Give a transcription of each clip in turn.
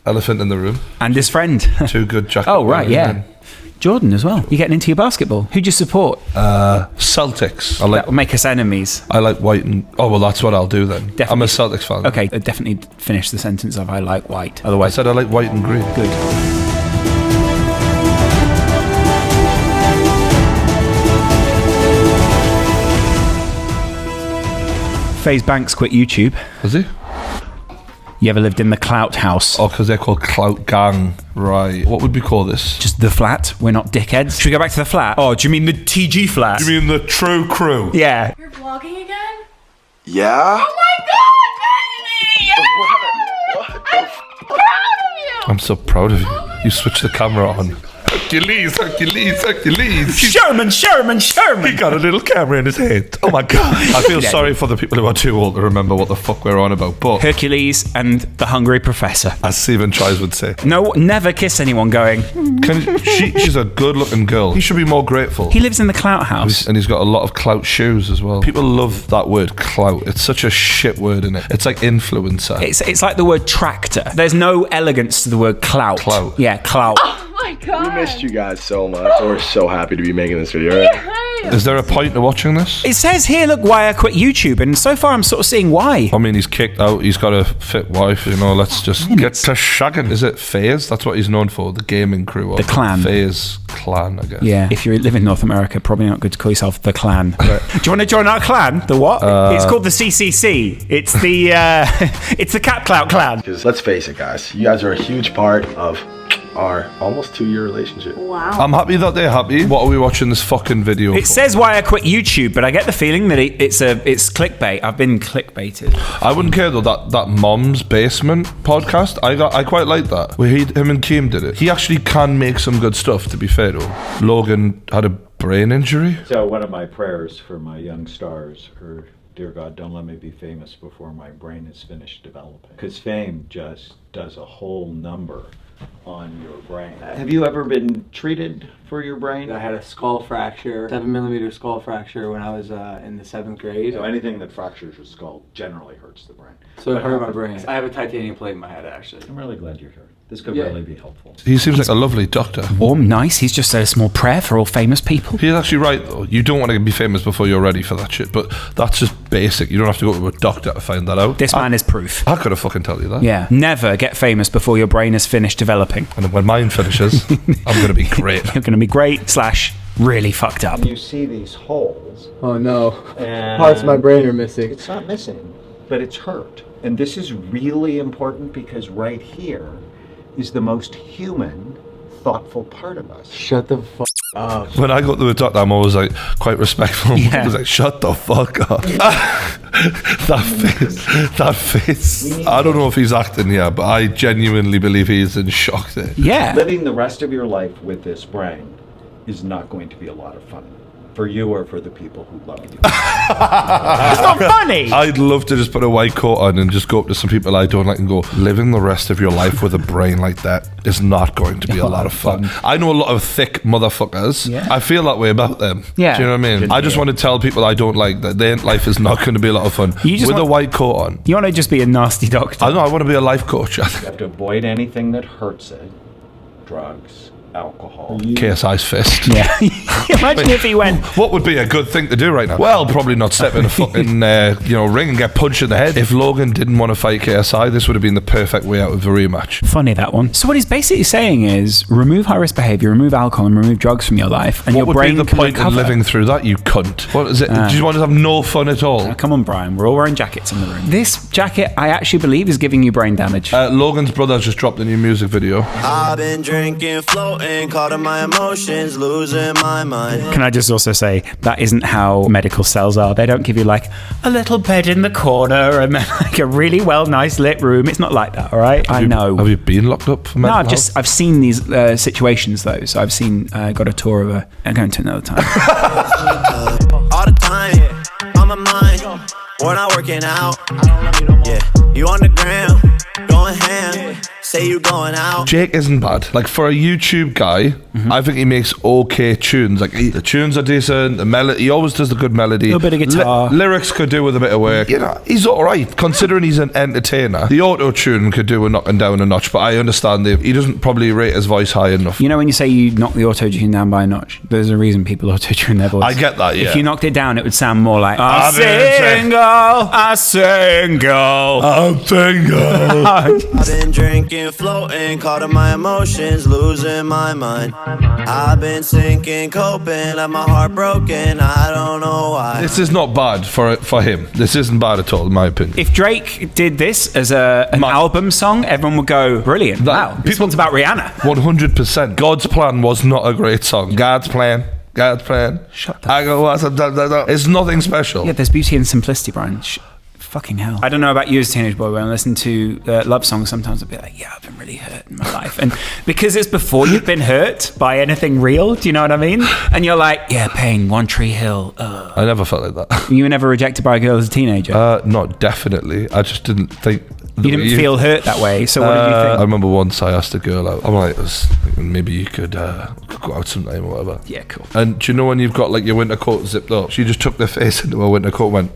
Elephant in the room. And his friend. Two good jacket. Oh, right, yeah. Jordan as well. You're getting into your basketball. Who'd you support? Celtics. That'll make us enemies. I like white and... Oh, well, that's what I'll do then. Definitely. I'm a Celtics fan. Okay, definitely finish the sentence of I like white. Otherwise... I said I like white and green. Good. Faze Banks quit YouTube. Has he? You ever lived in the Clout House? Oh, because they're called Clout Gang. Right. What would we call this? Just the flat. We're not dickheads. Should we go back to the flat? Oh, do you mean the TG flat? Do you mean the true crew? Yeah. You're vlogging again? Yeah? Oh my god, baby! I'm so proud of you! I'm so proud of you. You switched the camera on. Hercules. Sherman! He got a little camera in his head. Oh my God. I feel sorry for the people who are too old to remember what the fuck we're on about. But Hercules and the Hungry Professor. as Stephen Tries would say. No, never kiss anyone going. She's a good looking girl. He should be more grateful. He lives in the Clout House. And he's got a lot of clout shoes as well. People love that word clout. It's such a shit word, isn't it? It's like influencer. It's like the word tractor. There's no elegance to the word clout. Clout. Yeah, clout. Oh my god. We missed you guys so much. We're so happy to be making this video. Right? Is there a point to watching this? It says here, look, why I quit YouTube, and so far I'm sort of seeing why. I mean, he's kicked out. He's got a fit wife. You know, let's just get to shagging. Is it Faze? That's what he's known for. The gaming crew. The clan. Faze clan, I guess. Yeah. If you live in North America, probably not good to call yourself the clan. But do you want to join our clan? The what? It's called the CCC. It's the it's the Cat Clout clan. Because let's face it, guys. You guys are a huge part of our almost 2-year relationship. Wow. I'm happy that they're happy. What are we watching this fucking video It for? says why I quit YouTube, but I get the feeling that it's clickbait. I've been clickbaited. I wouldn't care though, that Mom's Basement podcast, I quite like that. Where him and Keem did it. He actually can make some good stuff, to be fair though. Logan had a brain injury. So one of my prayers for my young stars are, dear God, don't let me be famous before my brain is finished developing. Because fame just does a whole number on your brain. Have you ever been treated for your brain? I had a skull fracture, 7mm skull fracture when I was in the 7th grade. So anything that fractures your skull generally hurts the brain. So it hurt my brain. I have a titanium plate in my head, actually. I'm really glad you're here. This could really be helpful. He seems like a lovely doctor. Warm, nice. He's just said a small prayer for all famous people. He's actually right though. You don't want to be famous before you're ready for that shit, but that's just basic. You don't have to go to a doctor to find that out. This man is proof. I could have fucking tell you that. Yeah. Never get famous before your brain is finished developing. And when mine finishes, I'm going to be great. You're going to be great / really fucked up. You see these holes. Oh no. And Parts of my brain are missing. It's not missing, but it's hurt. And this is really important because right here is the most human, thoughtful part of us. Shut the fuck up. When I go to a doctor, I'm always like quite respectful. Yeah. He's like, shut the fuck up. that face. I don't know if he's acting here, but I genuinely believe he's in shock there. Yeah. Living the rest of your life with this brain is not going to be a lot of fun. For you or for the people who love you. It's not funny. I'd love to just put a white coat on and just go up to some people I don't like and go, living the rest of your life with a brain like that is not going to be a lot of fun. I know a lot of thick motherfuckers. Yeah. I feel that way about them. Yeah. Do you know what I mean? I just want to tell people I don't like that their life is not going to be a lot of fun. You just with a want- white coat on. You want to just be a nasty doctor. I know, I want to be a life coach. You have to avoid anything that hurts it. Drugs, alcohol. KSI's fist. Yeah. Imagine if he went... What would be a good thing to do right now? Well, probably not step in a fucking ring and get punched in the head. If Logan didn't want to fight KSI, this would have been the perfect way out of a rematch. Funny, that one. So what he's basically saying is remove high-risk behaviour, remove alcohol, and remove drugs from your life, and What your would brain be the can point in recover. living through that, you cunt? What is it? Do you want to have no fun at all? Come on, Brian. We're all wearing jackets in the room. This jacket, I actually believe, is giving you brain damage. Logan's brother just dropped a new music video. I've been drinking, floating, caught in my emotions, losing my mind. Can I just also say that isn't how medical cells are. They don't give you like a little bed in the corner and then like a really nice lit room. It's not like that, all right? I know. Have you been locked up for mental health? I've seen these situations though. So I've got a tour of a. I'm going to another time. All the time, on my mind, we're not working out. Yeah, you on the gram, going ham, Say you're going out. Jake isn't bad. Like, for a YouTube guy, I think he makes okay tunes. Like, the tunes are decent, the melody, he always does the good melody. A little bit of guitar. Lyrics could do with a bit of work. You know, he's alright, considering he's an entertainer. The auto-tune could do with knocking down a notch, but I understand that he doesn't probably rate his voice high enough. You know when you say you knock the auto-tune down by a notch, there's a reason people auto-tune their voice. I get that, yeah. If you knocked it down, it would sound more like, I'm single. I've been drinking, floating, caught in my emotions, losing my mind. I've been sinking, coping, left my heart broken, I don't know why. This is not bad for him. This isn't bad at all, in my opinion. If Drake did this as an album song, everyone would go, brilliant. Wow, this one's about Rihanna. 100%. God's Plan was not a great song. God's Plan. Shut the It's nothing special. Yeah, there's beauty in simplicity, Brian. Fucking hell. I don't know about you as a teenage boy, when I listen to love songs, sometimes I'll be like, yeah, I've been really hurt in my life. And because it's before you've been hurt by anything real, do you know what I mean? And you're like, yeah, pain, One Tree Hill. I never felt like that. You were never rejected by a girl as a teenager? Not definitely. I just didn't think... You didn't feel hurt that way, so what did you think? I remember once I asked a girl out. I'm like, maybe you could go out sometime or whatever. Yeah, cool. And do you know when you've got like your winter coat zipped up? She just took their face into her winter coat and went...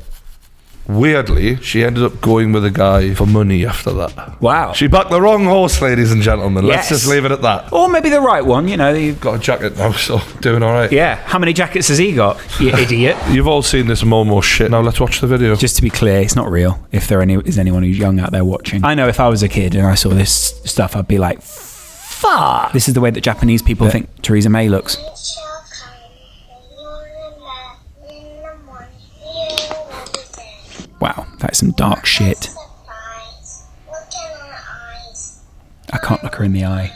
Weirdly, she ended up going with a guy for money after that. Wow. She backed the wrong horse, ladies and gentlemen. Yes. Let's just leave it at that. Or maybe the right one, you know. You've got a jacket now, so doing all right. Yeah. How many jackets has he got, you idiot? You've all seen this Momo shit. Now let's watch the video. Just to be clear, it's not real. If there is anyone who's young out there watching. I know if I was a kid and I saw this stuff, I'd be like, fuck. This is the way that Japanese people think Theresa May looks. Wow, that's some dark shit. I can't look her in the eye.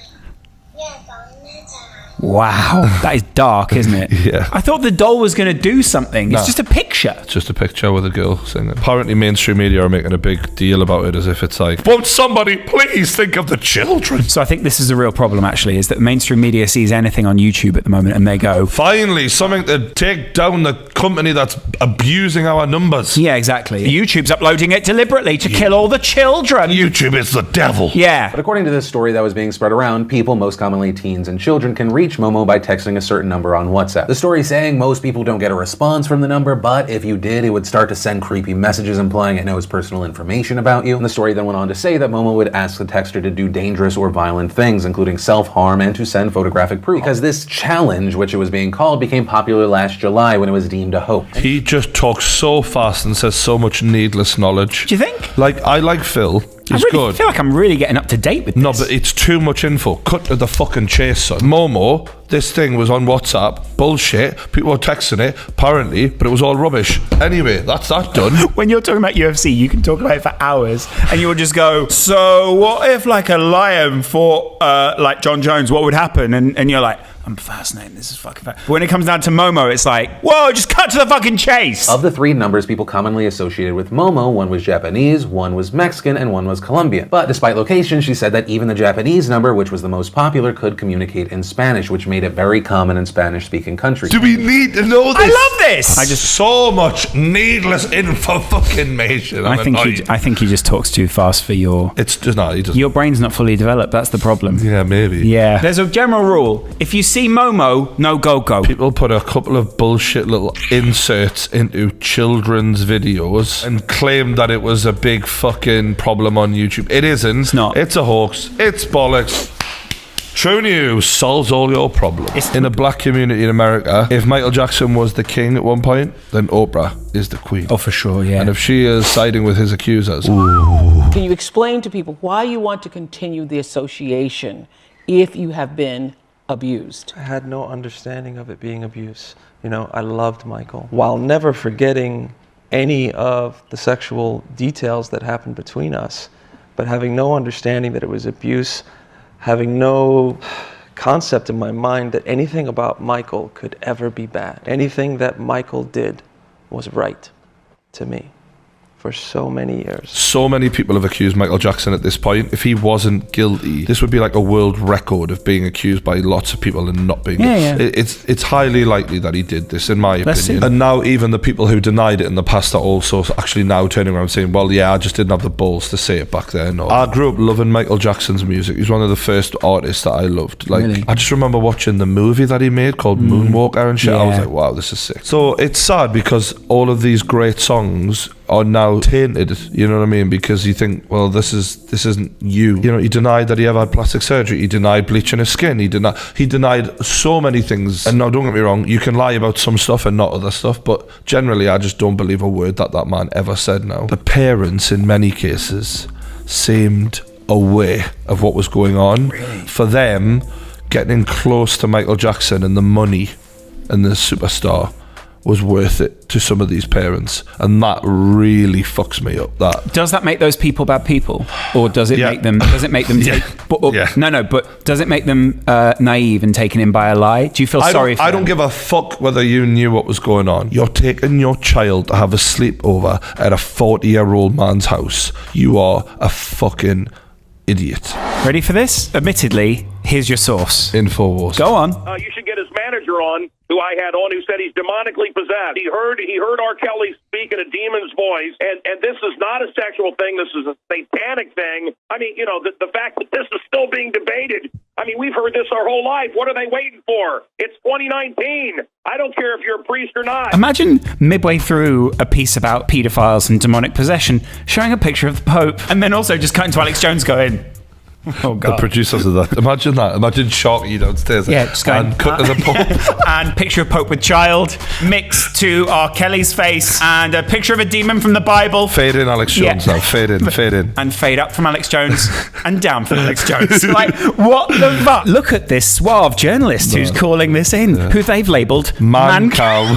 Wow, that is dark, isn't it? Yeah. I thought the doll was going to do something. It's just a picture. It's just a picture with a girl singing. Apparently mainstream media are making a big deal about it as if it's like, won't somebody please think of the children? So I think this is a real problem, actually, is that mainstream media sees anything on YouTube at the moment and they go, finally, something to take down the company that's abusing our numbers. Yeah, exactly. YouTube's uploading it deliberately to kill all the children. YouTube is the devil. Yeah. But according to this story that was being spread around, people, most commonly teens and children, can reach Momo by texting a certain number on WhatsApp. The story saying most people don't get a response from the number, but if you did, it would start to send creepy messages implying it knows personal information about you. And the story then went on to say that Momo would ask the texter to do dangerous or violent things, including self-harm and to send photographic proof. Because this challenge, which it was being called, became popular last July when it was deemed a hoax. He just talks so fast and says so much needless knowledge. Do you think? Like, I like Phil. He's I feel like I'm really getting up to date with this. No, but it's too much info. Cut to the fucking chase, son. Momo, this thing was on WhatsApp. Bullshit. People were texting it, apparently, but it was all rubbish. Anyway, that's that done. When you're talking about UFC, you can talk about it for hours, and you will just go, so what if like a lion fought like John Jones, what would happen? And you're like, I'm fascinated, this is fucking fascinating. But when it comes down to Momo, it's like, whoa, just cut to the fucking chase. Of the three numbers people commonly associated with Momo, one was Japanese, one was Mexican, and one was Colombian. But despite location, she said that even the Japanese number, which was the most popular, could communicate in Spanish, which made it very common in Spanish-speaking countries. Do we need to know this? I love this! I just so much needless info fucking nation. I think he just talks too fast for your... It's just not, he doesn't. Your brain's not fully developed, that's the problem. Yeah, maybe. Yeah. There's a general rule. If you see Momo, no go. People put a couple of bullshit little inserts into children's videos and claim that it was a big fucking problem on YouTube. It isn't. It's not. It's a hoax. It's bollocks. True News solves all your problems. In a black community in America, if Michael Jackson was the king at one point, then Oprah is the queen. Oh, for sure, yeah. And if she is siding with his accusers... Can you explain to people why you want to continue the association if you have been abused? I had no understanding of it being abuse. You know, I loved Michael, while never forgetting any of the sexual details that happened between us, but having no understanding that it was abuse, having no concept in my mind that anything about Michael could ever be bad. Anything that Michael did was right to me. for so many years. So many people have accused Michael Jackson at this point. If he wasn't guilty, this would be like a world record of being accused by lots of people and not being guilty. It's highly likely that he did this, in my opinion. And now even the people who denied it in the past are also actually now turning around saying, well, yeah, I just didn't have the balls to say it back then. Or, I grew up loving Michael Jackson's music. He was one of the first artists that I loved. Like, really? I just remember watching the movie that he made called Moonwalker and shit. I was like, wow, this is sick. So it's sad because all of these great songs are now tainted, you know what I mean? Because you think, well, this isn't you. You know, he denied that he ever had plastic surgery. He denied bleaching his skin. He denied so many things. And now, don't get me wrong, you can lie about some stuff and not other stuff, but generally, I just don't believe a word that man ever said now. The parents, in many cases, seemed aware of what was going on. Really? For them, getting close to Michael Jackson and the money and the superstar was worth it to some of these parents, and that really fucks me up. Does that make those people bad people, or does it make them? Does it make them? But does it make them naive and taken in by a lie? Do you feel sorry for them? I don't give a fuck whether you knew what was going on. You're taking your child to have a sleepover at a 40-year-old man's house. You are a fucking idiot. Ready for this? Admittedly, here's your source. Infowars. Go on. You should get his manager on, who I had on, who said he's demonically possessed. He heard R. Kelly speak in a demon's voice, and this is not a sexual thing. This is a satanic thing. I mean, you know, the fact that this is still being debated. I mean, we've heard this our whole life. What are they waiting for? It's 2019. I don't care if you're a priest or not. Imagine midway through a piece about pedophiles and demonic possession, showing a picture of the Pope, and then also just cutting to Alex Jones going, oh God. The producers of that. Imagine that. Imagine Sharky downstairs. Yeah, just going, and cut to the Pope. And picture of Pope with child mixed to R. Kelly's face, and a picture of a demon from the Bible. Fade in Alex Jones now. Fade in. And fade up from Alex Jones and down from Alex Jones. Like, what the fuck? Look at this suave journalist who's calling this in, who they've labelled man cow.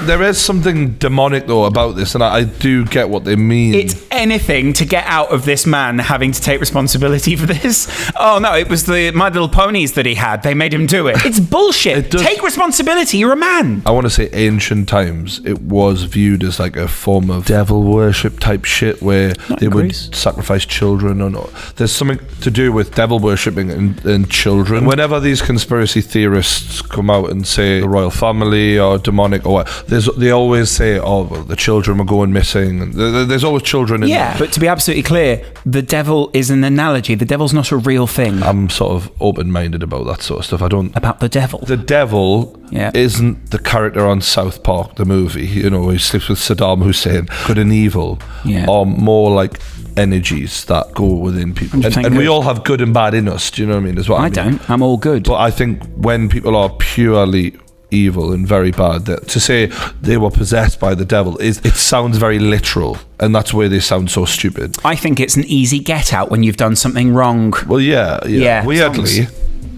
There is something demonic though about this, and I do get what they mean. It's anything to get out of this man having to take responsibility for this. Oh no, it was the My Little Ponies that he had. They made him do it. It's bullshit. Take responsibility. You're a man. I want to say ancient times, it was viewed as like a form of devil worship type shit where they would sacrifice children or not. There's something to do with devil worshipping and children. Whenever these conspiracy theorists come out and say the royal family or demonic or what, they always say, oh, well, the children were going missing. And there's always children in there. But to be absolutely clear, the devil is an analogy. The devil's not a real thing. I'm sort of open-minded about that sort of stuff. I don't... About the devil? The devil isn't the character on South Park, the movie, you know, he sleeps with Saddam Hussein. Good and evil are more like energies that go within people. And we all have good and bad in us, do you know what I mean? Is what I mean. Don't. I'm all good. But I think when people are purely evil and very bad, that to say they were possessed by the devil it sounds very literal, and that's where they sound so stupid. I think it's an easy get out when you've done something wrong. Well, weirdly,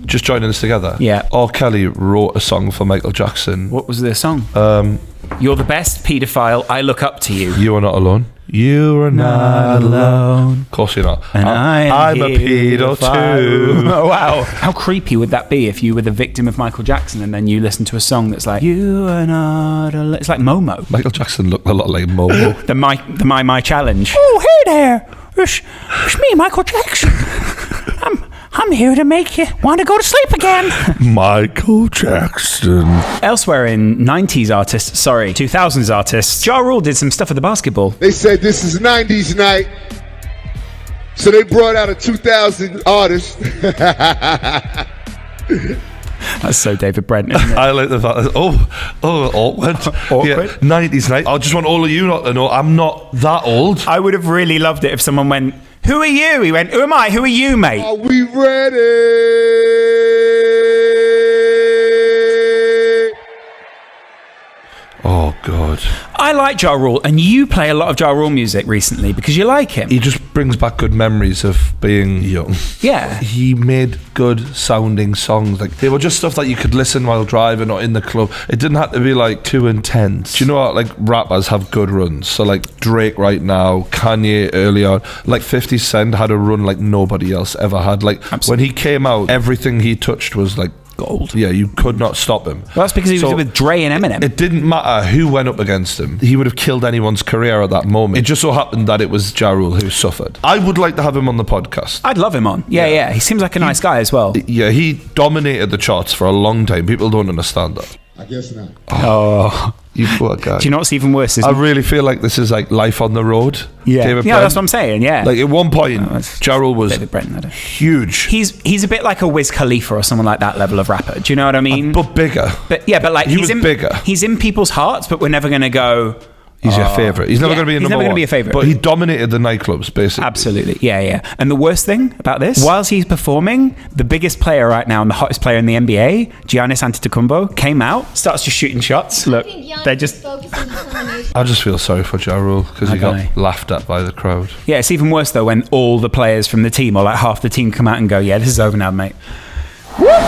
just joining us together. R. Kelly wrote a song for Michael Jackson. What was their song? You're the best paedophile. I look up to you. You are not alone. You are not alone. Of course you're not. And I'm a pedo too. Oh, wow. How creepy would that be if you were the victim of Michael Jackson and then you listen to a song that's like, you are not alone. It's like Momo. Michael Jackson looked a lot like Momo. the My Challenge. Oh, hey there. It's me, Michael Jackson. I'm here to make you want to go to sleep again. Michael Jackson. Elsewhere in 2000s artists, Ja Rule did some stuff with the basketball. They said this is 90s night, so they brought out a 2000 artist. That's so David Brent, isn't it? I like the fact that, awkward. Yeah, 90s night. I just want all of you not to know I'm not that old. I would have really loved it if someone went, who are you? He went, who am I? Who are you, mate? Are we ready? Oh, God. I like Ja Rule, and you play a lot of Ja Rule music recently because you like him. He just brings back good memories of being young. Yeah. He made good sounding songs. Like, they were just stuff that you could listen while driving or in the club. It didn't have to be like too intense. Do you know what, like, rappers have good runs? So like Drake right now, Kanye early on, like 50 Cent had a run like nobody else ever had. Like, when he came out, everything he touched was like gold. Yeah, you could not stop him. Well, that's because he was with Dre and Eminem. It didn't matter who went up against him. He would have killed anyone's career at that moment. It just so happened that it was Ja Rule who suffered. I would like to have him on the podcast. I'd love him on. Yeah. He seems like a nice guy as well. Yeah, he dominated the charts for a long time. People don't understand that. I guess not. Oh. You poor guy. Do you know what's even worse? I really feel like this is like life on the road. Yeah, David that's what I'm saying. Yeah, like at one point, Ja Rule was huge. He's a bit like a Wiz Khalifa or someone like that level of rapper. Do you know what I mean? But bigger. But like he was bigger. He's in people's hearts, but we're never going to go. He's your favourite. He's never going to be a number one. He's never going to be a favourite. But he dominated the nightclubs, basically. Absolutely. Yeah. And the worst thing about this, whilst he's performing, the biggest player right now and the hottest player in the NBA, Giannis Antetokounmpo, came out, starts just shooting shots. Look, they're just... I just feel sorry for Ja Rule because he got laughed at by the crowd. Yeah, it's even worse, though, when all the players from the team, or like half the team, come out and go, yeah, this is over now, mate.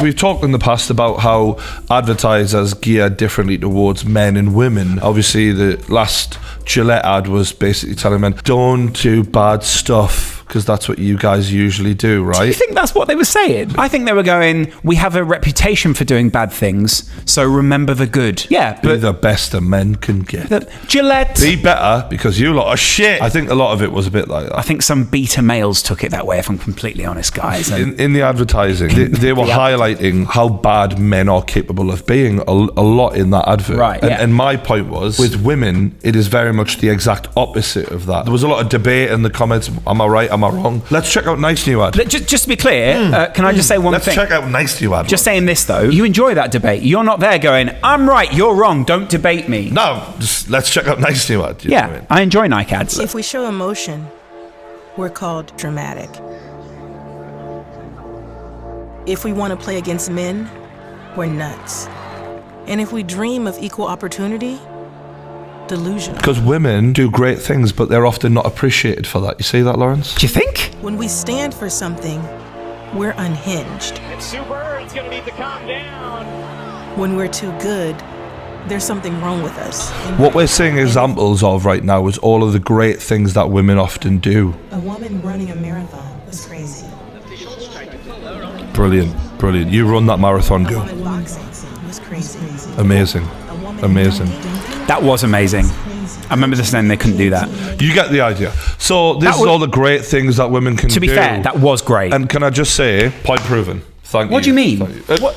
We've talked in the past about how advertisers gear differently towards men and women. Obviously, the last Gillette ad was basically telling men, don't do bad stuff, because that's what you guys usually do, right? Do you think that's what they were saying? I think they were going, we have a reputation for doing bad things, so remember the good. Yeah, be the best a men can get. Gillette. Be better, because you lot are shit. I think a lot of it was a bit like that. I think some beta males took it that way, if I'm completely honest, guys. In the advertising, they were highlighting how bad men are capable of being a lot in that advert. Right, and my point was, with women, it is very much the exact opposite of that. There was a lot of debate in the comments, am I right, am I wrong? Let's check out Nice New Ad. Just to be clear, can I just say one thing? Let's check out Nice New Ad. Just saying this though, you enjoy that debate. You're not there going, I'm right, you're wrong, don't debate me. No, just let's check out Nice New Ad. Yeah, I enjoy Nike ads. If we show emotion, we're called dramatic. If we want to play against men, we're nuts. And if we dream of equal opportunity, delusional. Because women do great things, but they're often not appreciated for that. You see that, Lawrence? Do you think? When we stand for something, we're unhinged. It's super, it's gonna need to calm down. When we're too good, there's something wrong with us. What we're seeing examples of right now is all of the great things that women often do. A woman running a marathon was crazy. Brilliant. You run that marathon, girl. Was crazy. Amazing. That was amazing. I remember this saying they couldn't do that. You get the idea. So this is all the great things that women can do. To be fair, that was great. And can I just say, point proven. Thank you. What do you mean?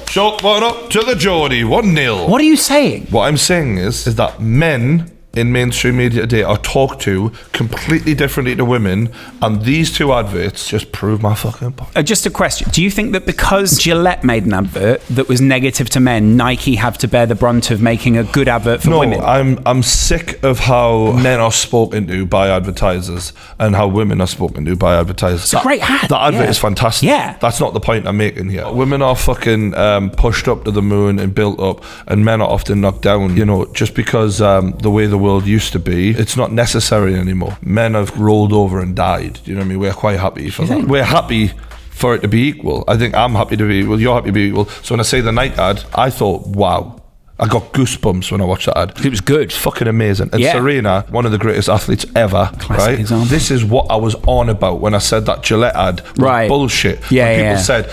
Shot one up to the Geordie, 1-0. What are you saying? What I'm saying is that men in mainstream media today are talked to completely differently to women, and these two adverts just prove my fucking point. Just a question. Do you think that because Gillette made an advert that was negative to men, Nike have to bear the brunt of making a good advert for women? No, I'm sick of how men are spoken to by advertisers and how women are spoken to by advertisers. It's a great ad. That advert is fantastic. Yeah. That's not the point I'm making here. Women are fucking pushed up to the moon and built up, and men are often knocked down. You know, just because the way the world used to be, it's not necessary anymore. Men have rolled over and died. Do you know what I mean? We're quite happy for that. We're happy for it to be equal. I think I'm happy to be equal. You're happy to be equal. So when I say the Nike ad, I thought, wow. I got goosebumps when I watched that ad. It was good. It's fucking amazing. And Serena, one of the greatest athletes ever, classic example. This is what I was on about when I said that Gillette ad was bullshit. Yeah, people said,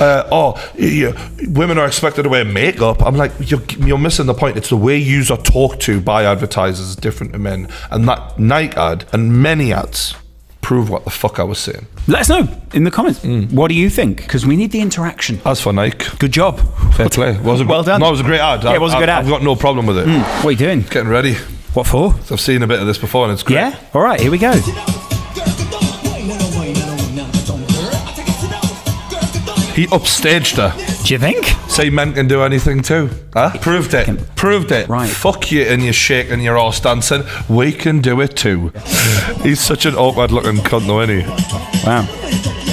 women are expected to wear makeup. I'm like, you're missing the point. It's the way yous are talked to by advertisers is different to men. And that Nike ad and many ads prove what the fuck I was saying. Let us know in the comments. What do you think? Because we need the interaction. As for Nike, good job. Fair play. Well done. No, it was a great ad. Yeah, it was a good ad. I've got no problem with it. What are you doing? Getting ready. What for? I've seen a bit of this before and it's great. Yeah? All right, here we go. He upstaged her. Do you think? Say men can do anything too. Huh? Proved it. Right. Fuck you and your shake and your arse dancing. We can do it too. He's such an awkward looking cunt though, isn't he?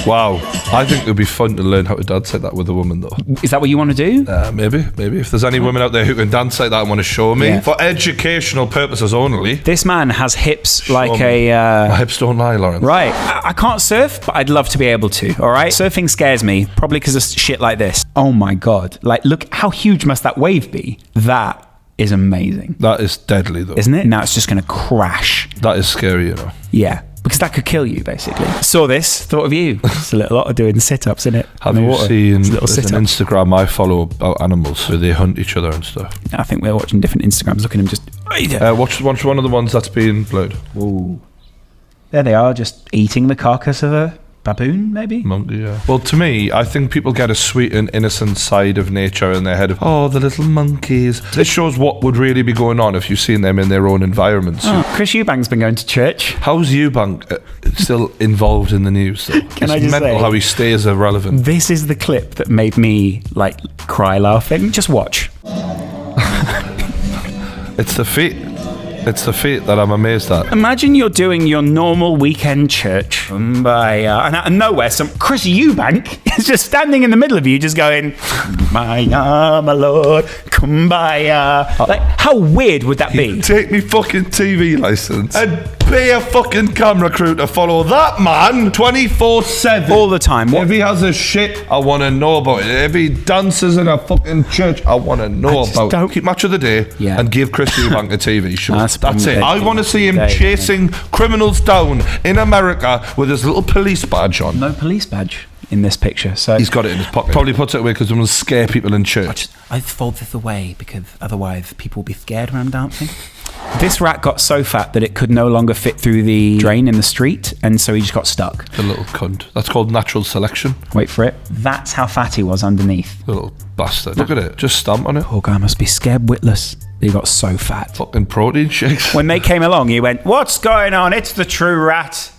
Wow. I think it would be fun to learn how to dance like that with a woman though. Is that what you want to do? Maybe. If there's any women out there who can dance like that and want to show me, for educational purposes only. This man has hips like My hips don't lie, Lawrence. Right. I can't surf, but I'd love to be able to, all right? Surfing scares me, probably because of shit like this. Oh my God. Like, look, how huge must that wave be? That is amazing. That is deadly though. Isn't it? Now it's just going to crash. That is scary, you know. Yeah. because that could kill you, basically. Saw this, thought of you. It's a little lot of doing sit-ups, isn't it? Have you seen there's an Instagram I follow about animals where they hunt each other and stuff? I think we're watching different Instagrams, looking at them just... Watch one of the ones that's being blurred. Ooh. There they are, just eating the carcass of a baboon, maybe? Monkey, yeah. Well, to me, I think people get a sweet and innocent side of nature in their head of, oh, the little monkeys. This shows what would really be going on if you've seen them in their own environments. Oh, Chris Eubank's been going to church. How's Eubank still involved in the news, though? Can I just mental say, how he stays irrelevant. This is the clip that made me, cry laughing. Just watch. It's the feet. It's the feet that I'm amazed at. Imagine you're doing your normal weekend church, and out of nowhere, some Chris Eubank is just standing in the middle of you, just going, "Kumbaya, my lord, kumbaya." Like, how weird would that be? Take me fucking TV license and pay a fucking camera crew to follow that man 24/7 all the time. If he has a shit, I want to know about it. If he dances in a fucking church, I want to know about it. Keep Match of the Day and give Chris Eubank a TV show. That's it. I want to see him chasing criminals down in America with his little police badge on. No police badge in this picture, so he's got it in his pocket. Probably puts it away because it will scare people in church. I fold this away because otherwise people will be scared when I'm dancing. This rat got so fat that it could no longer fit through the drain in the street, and so he just got stuck. The little cunt. That's called natural selection. Wait for it. That's how fat he was underneath. The little bastard. Look at it. Just stamp on it. Poor guy must be scared witless. He got so fat. Fucking protein shakes. When they came along, he went, "What's going on? It's the true rat."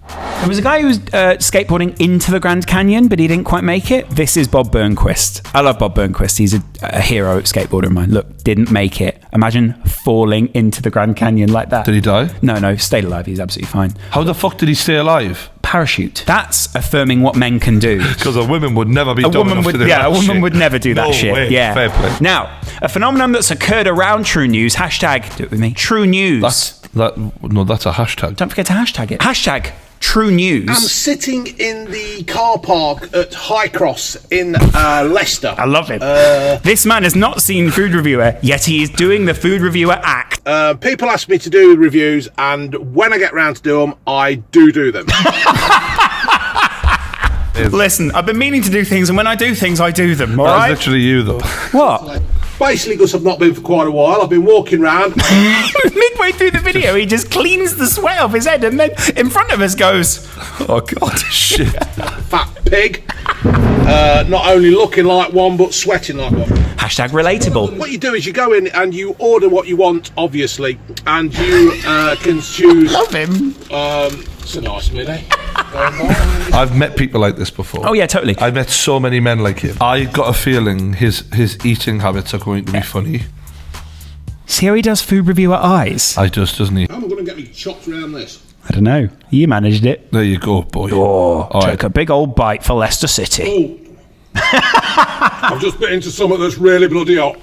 There was a guy who was skateboarding into the Grand Canyon, but he didn't quite make it. This is Bob Burnquist. I love Bob Burnquist. He's a hero skateboarder of mine. Look, didn't make it. Imagine falling into the Grand Canyon like that. Did he die? No, stayed alive. He's absolutely fine. How the fuck did he stay alive? Parachute. That's affirming what men can do. Because a woman would never be dumb enough to do that. Yeah, a woman would never do that shit. Way. Yeah. Fair play. Now, a phenomenon that's occurred around True News. Hashtag, do it with me. True News. That's a hashtag. Don't forget to hashtag it. Hashtag True News. I'm sitting in the car park at High Cross in Leicester. I love it. This man has not seen Food Reviewer, yet he is doing the Food Reviewer act. People ask me to do reviews, and when I get round to do them, I do them. Listen, I've been meaning to do things, and when I do things, I do them, all right? That's literally you, though. What? Basically, because I've not been for quite a while, I've been walking around. Midway through the video, he just cleans the sweat off his head, and then in front of us goes, "Oh, God, shit." Fat pig. Not only looking like one, but sweating like one. Hashtag relatable. What you do is you go in and you order what you want, obviously, and you can choose... Love him. It's a nice minute. I've met people like this before. Oh yeah, totally. I've met so many men like him. I got a feeling his eating habits are going to be funny. See how he does Food Reviewer eyes? I doesn't he? How am I going to get me chopped around this? I don't know. You managed it. There you go, boy. Oh, take a big old bite for Leicester City. Oh. I've just bit into something that's really bloody hot.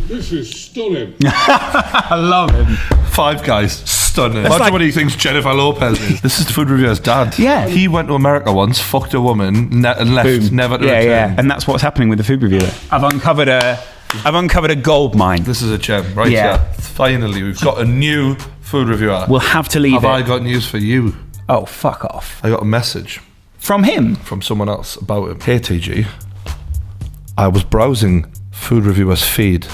This is stunning. I love him. Five Guys, stunning. Imagine what he thinks Jennifer Lopez is. This is the Food Reviewer's dad. Yeah. He went to America once, fucked a woman, and left, Boom. never to return. Yeah, and that's what's happening with the Food Reviewer. I've uncovered a gold mine. This is a gem, right? Yeah. Finally, we've got a new Food Reviewer. We'll have to leave Have I got news for you? Oh, fuck off. I got a message. From him? From someone else about him. Hey, TG. I was browsing Food Reviewer's feed.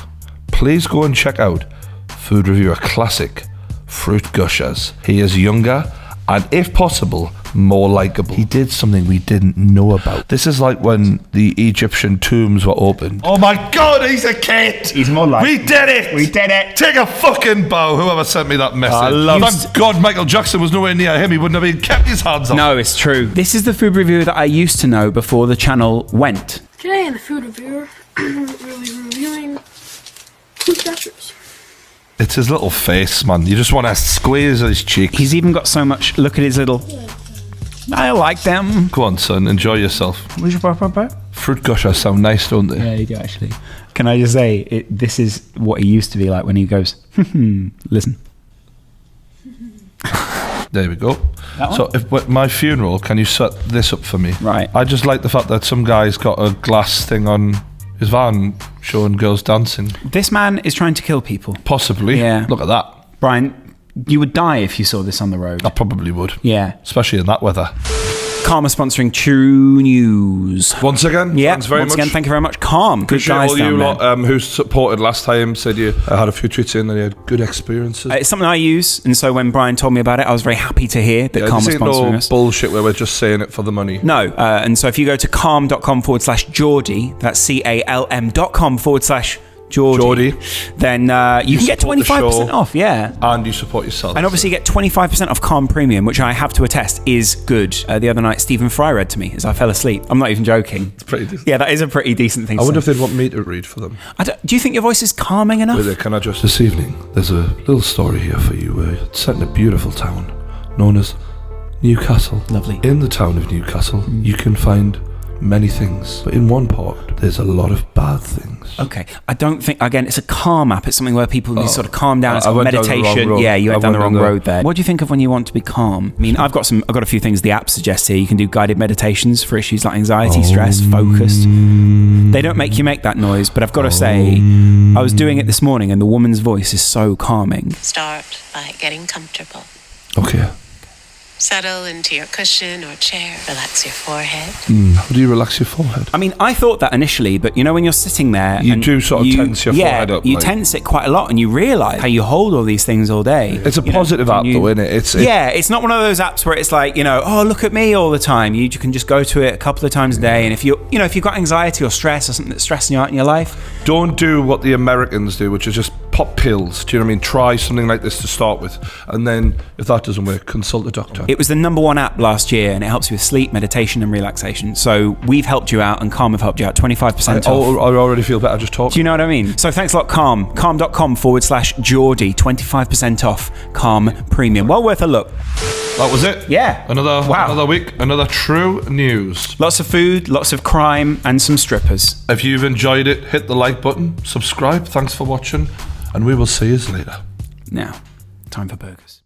Please go and check out Food Reviewer Classic Fruit Gushers. He is younger and, if possible, more likeable. He did something we didn't know about. This is like when the Egyptian tombs were opened. Oh my God, he's a kid! He's more like... We did it! We did it! Take a fucking bow, whoever sent me that message. Thank God Michael Jackson was nowhere near him. He wouldn't have even kept his hands off. No, it's true. This is the Food Reviewer that I used to know before the channel went. Today in the Food Reviewer, we'll be reviewing fruit gushers. It's his little face, man. You just want to squeeze his cheek. He's even got so much... Look at his little... I like them. Go on, son. Enjoy yourself. Fruit gushers sound nice, don't they? Yeah, you do, actually. Can I just say, this is what he used to be like when he goes, listen. There we go. So, if my funeral, can you set this up for me? Right. I just like the fact that some guy's got a glass thing on his van showing girls dancing. This man is trying to kill people. Possibly. Yeah. Look at that. Brian, You would die if you saw this on the road. I probably would. Yeah. Especially in that weather. Calm are sponsoring True News. Once again, yeah. Thanks very once much. again, thank you very much. Calm. Good guys all down you there. lot who supported last time, said you had a few tweets in and you had good experiences. It's something I use, and so when Brian told me about it, I was very happy to hear that Calm was sponsoring no us. bullshit where we're just saying it for the money. No, and so if you go to calm.com/Geordie, that's CALM.com/Geordie, then you can get 25% off, yeah. And you support yourself. And obviously you get 25% off Calm Premium, which I have to attest is good. The other night, Stephen Fry read to me as I fell asleep. I'm not even joking. It's pretty decent. Yeah, that is a pretty decent thing I wonder to say. if they'd want me to read for them. Do you think your voice is calming enough? With it, can I just... This evening, there's a little story here for you. It's set in a beautiful town known as Newcastle. Lovely. In the town of Newcastle, you can find many things, but in one part, there's a lot of bad things. Okay, I don't think, again, it's a Calm app. It's something where people need to sort of calm down. It's I went meditation. down the wrong road. Yeah, you went down the wrong down road there. What do you think of when you want to be calm? I mean, I've got a few things the app suggests here. You can do guided meditations for issues like anxiety, stress, focused. They don't make you make that noise, but I've got to say, I was doing it this morning and the woman's voice is so calming. Start by getting comfortable. Okay. Settle into your cushion or chair. Relax your forehead. How do you relax your forehead? I mean, I thought that initially, but you know when you're sitting there... You do sort of tense your forehead up. You tense it quite a lot and you realise how you hold all these things all day. It's a positive app though, isn't it? It's not one of those apps where it's like, oh, look at me all the time. You can just go to it a couple of times a day, and if you've got anxiety or stress or something that's stressing you out in your life... Don't do what the Americans do, which is just pop pills. Do you know what I mean? Try something like this to start with, and then if that doesn't work, consult a doctor. It was the #1 app last year, and it helps you with sleep, meditation and relaxation. So we've helped you out, and Calm have helped you out. 25% off. I already feel better just talking. Do you know what I mean? So thanks a lot, Calm. Calm.com/Geordie. 25% off Calm Premium. Well worth a look. That was it. Yeah. Another week, another True News. Lots of food, lots of crime, and some strippers. If you've enjoyed it, hit the like button, subscribe. Thanks for watching, and we will see you later. Now, time for burgers.